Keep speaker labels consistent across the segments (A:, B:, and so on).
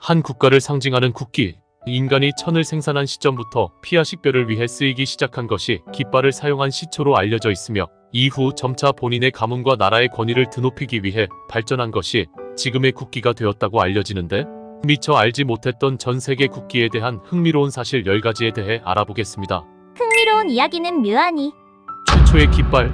A: 한 국가를 상징하는 국기. 인간이 천을 생산한 시점부터 피하 식별을 위해 쓰이기 시작한 것이 깃발을 사용한 시초로 알려져 있으며, 이후 점차 본인의 가문과 나라의 권위를 드높이기 위해 발전한 것이 지금의 국기가 되었다고 알려지는데, 미처 알지 못했던 전 세계 국기에 대한 흥미로운 사실 10가지에 대해 알아보겠습니다.
B: 흥미로운 이야기는 묘하니.
A: 최초의 깃발.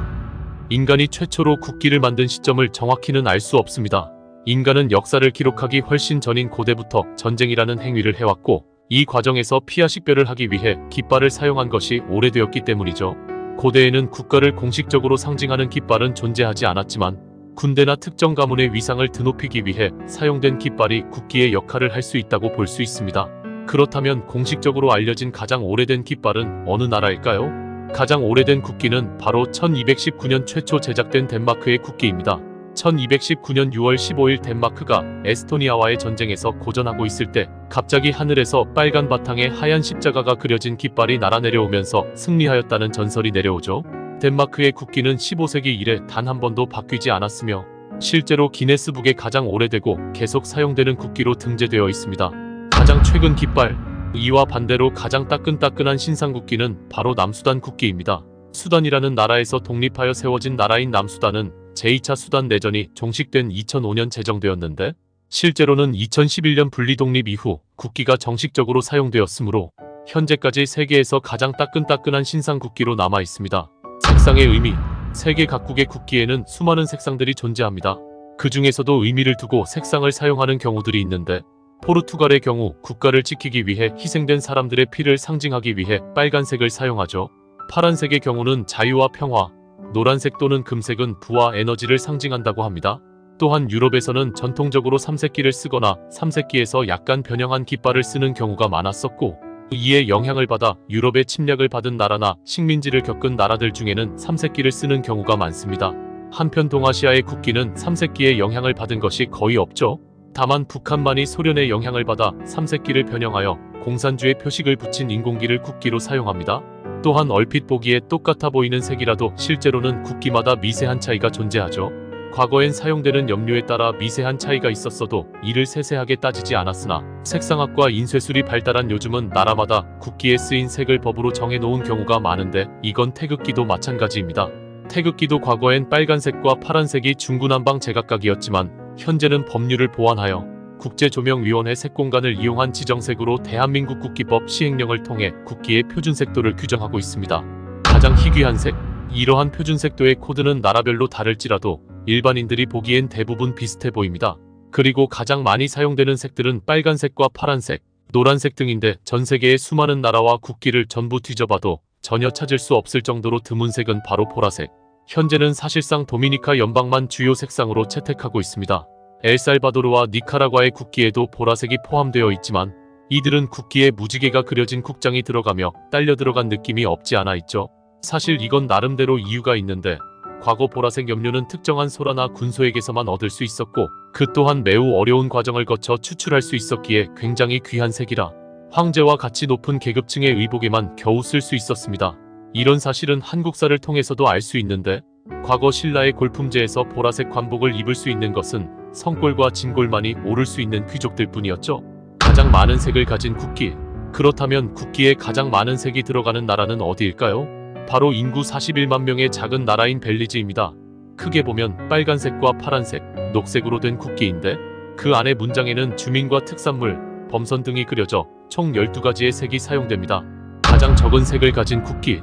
A: 인간이 최초로 국기를 만든 시점을 정확히는 알 수 없습니다. 인간은 역사를 기록하기 훨씬 전인 고대부터 전쟁이라는 행위를 해왔고, 이 과정에서 피하 식별을 하기 위해 깃발을 사용한 것이 오래되었기 때문이죠. 고대에는 국가를 공식적으로 상징하는 깃발은 존재하지 않았지만, 군대나 특정 가문의 위상을 드높이기 위해 사용된 깃발이 국기의 역할을 할 수 있다고 볼 수 있습니다. 그렇다면 공식적으로 알려진 가장 오래된 깃발은 어느 나라일까요? 가장 오래된 국기는 바로 1219년 최초 제작된 덴마크의 국기입니다. 1219년 6월 15일 덴마크가 에스토니아와의 전쟁에서 고전하고 있을 때 갑자기 하늘에서 빨간 바탕에 하얀 십자가가 그려진 깃발이 날아내려오면서 승리하였다는 전설이 내려오죠. 덴마크의 국기는 15세기 이래 단 한 번도 바뀌지 않았으며, 실제로 기네스북에 가장 오래되고 계속 사용되는 국기로 등재되어 있습니다. 가장 최근 깃발. 이와 반대로 가장 따끈따끈한 신상 국기는 바로 남수단 국기입니다. 수단이라는 나라에서 독립하여 세워진 나라인 남수단은 제2차 수단 내전이 종식된 2005년 제정되었는데, 실제로는 2011년 분리독립 이후 국기가 정식적으로 사용되었으므로 현재까지 세계에서 가장 따끈따끈한 신상 국기로 남아 있습니다. 색상의 의미. 세계 각국의 국기에는 수많은 색상들이 존재합니다. 그 중에서도 의미를 두고 색상을 사용하는 경우들이 있는데, 포르투갈의 경우 국가를 지키기 위해 희생된 사람들의 피를 상징하기 위해 빨간색을 사용하죠. 파란색의 경우는 자유와 평화, 노란색 또는 금색은 부와 에너지를 상징한다고 합니다. 또한 유럽에서는 전통적으로 삼색기를 쓰거나 삼색기에서 약간 변형한 깃발을 쓰는 경우가 많았었고, 이에 영향을 받아 유럽의 침략을 받은 나라나 식민지를 겪은 나라들 중에는 삼색기를 쓰는 경우가 많습니다. 한편 동아시아의 국기는 삼색기의 영향을 받은 것이 거의 없죠. 다만 북한만이 소련의 영향을 받아 삼색기를 변형하여 공산주의 표식을 붙인 인공기를 국기로 사용합니다. 또한 얼핏 보기에 똑같아 보이는 색이라도 실제로는 국기마다 미세한 차이가 존재하죠. 과거엔 사용되는 염료에 따라 미세한 차이가 있었어도 이를 세세하게 따지지 않았으나, 색상학과 인쇄술이 발달한 요즘은 나라마다 국기에 쓰인 색을 법으로 정해놓은 경우가 많은데, 이건 태극기도 마찬가지입니다. 태극기도 과거엔 빨간색과 파란색이 중구난방 제각각이었지만, 현재는 법률을 보완하여 국제조명위원회 색공간을 이용한 지정색으로 대한민국 국기법 시행령을 통해 국기의 표준색도를 규정하고 있습니다. 가장 희귀한 색. 이러한 표준색도의 코드는 나라별로 다를지라도 일반인들이 보기엔 대부분 비슷해 보입니다. 그리고 가장 많이 사용되는 색들은 빨간색과 파란색, 노란색 등인데, 전 세계의 수많은 나라와 국기를 전부 뒤져봐도 전혀 찾을 수 없을 정도로 드문 색은 바로 보라색. 현재는 사실상 도미니카 연방만 주요 색상으로 채택하고 있습니다. 엘살바도르와 니카라과의 국기에도 보라색이 포함되어 있지만, 이들은 국기에 무지개가 그려진 국장이 들어가며 딸려 들어간 느낌이 없지 않아 있죠. 사실 이건 나름대로 이유가 있는데, 과거 보라색 염료는 특정한 소라나 군소에게서만 얻을 수 있었고, 그 또한 매우 어려운 과정을 거쳐 추출할 수 있었기에 굉장히 귀한 색이라 황제와 같이 높은 계급층의 의복에만 겨우 쓸 수 있었습니다. 이런 사실은 한국사를 통해서도 알 수 있는데, 과거 신라의 골품제에서 보라색 관복을 입을 수 있는 것은 성골과 진골만이 오를 수 있는 귀족들 뿐이었죠. 가장 많은 색을 가진 국기. 그렇다면 국기에 가장 많은 색이 들어가는 나라는 어디일까요? 바로 인구 41만 명의 작은 나라인 벨리즈입니다. 크게 보면 빨간색과 파란색, 녹색으로 된 국기인데, 그 안에 문장에는 주민과 특산물, 범선 등이 그려져 총 12가지의 색이 사용됩니다. 가장 적은 색을 가진 국기.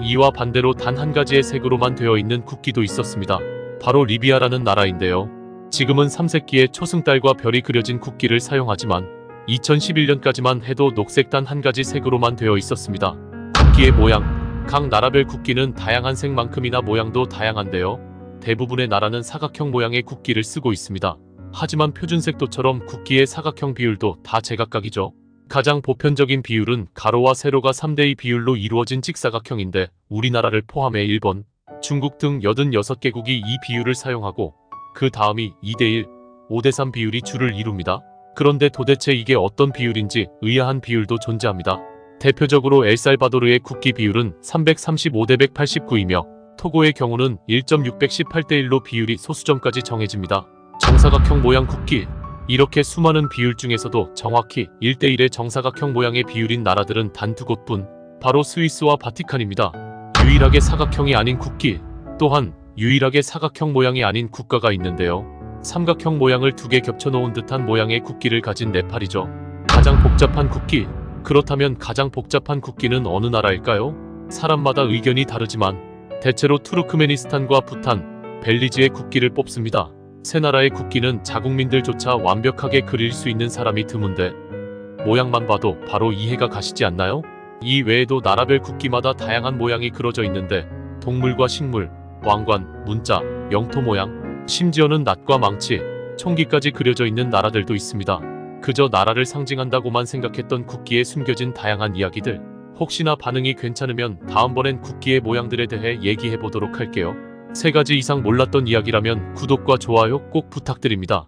A: 이와 반대로 단 한 가지의 색으로만 되어 있는 국기도 있었습니다. 바로 리비아라는 나라인데요. 지금은 삼색기에 초승달과 별이 그려진 국기를 사용하지만, 2011년까지만 해도 녹색 단 한 가지 색으로만 되어 있었습니다. 국기의 모양. 각 나라별 국기는 다양한 색만큼이나 모양도 다양한데요. 대부분의 나라는 사각형 모양의 국기를 쓰고 있습니다. 하지만 표준색도처럼 국기의 사각형 비율도 다 제각각이죠. 가장 보편적인 비율은 가로와 세로가 3대2 비율로 이루어진 직사각형인데, 우리나라를 포함해 일본, 중국 등 86개국이 이 비율을 사용하고, 그 다음이 2대1, 5대3 비율이 주를 이룹니다. 그런데 도대체 이게 어떤 비율인지 의아한 비율도 존재합니다. 대표적으로 엘살바도르의 국기 비율은 335대 189이며, 토고의 경우는 1.618대 1로 비율이 소수점까지 정해집니다. 정사각형 모양 국기. 이렇게 수많은 비율 중에서도 정확히 1대1의 정사각형 모양의 비율인 나라들은 단 두 곳뿐, 바로 스위스와 바티칸입니다. 유일하게 사각형이 아닌 국기, 또한 유일하게 사각형 모양이 아닌 국가가 있는데요. 삼각형 모양을 두 개 겹쳐놓은 듯한 모양의 국기를 가진 네팔이죠. 가장 복잡한 국기, 그렇다면 가장 복잡한 국기는 어느 나라일까요? 사람마다 의견이 다르지만 대체로 투르크메니스탄과 부탄, 벨리즈의 국기를 뽑습니다. 세 나라의 국기는 자국민들조차 완벽하게 그릴 수 있는 사람이 드문데 모양만 봐도 바로 이해가 가시지 않나요? 이 외에도 나라별 국기마다 다양한 모양이 그려져 있는데 동물과 식물, 왕관, 문자, 영토 모양, 심지어는 낫과 망치, 총기까지 그려져 있는 나라들도 있습니다. 그저 나라를 상징한다고만 생각했던 국기에 숨겨진 다양한 이야기들, 혹시나 반응이 괜찮으면 다음번엔 국기의 모양들에 대해 얘기해 보도록 할게요. 3가지 이상 몰랐던 이야기라면 구독과 좋아요 꼭 부탁드립니다.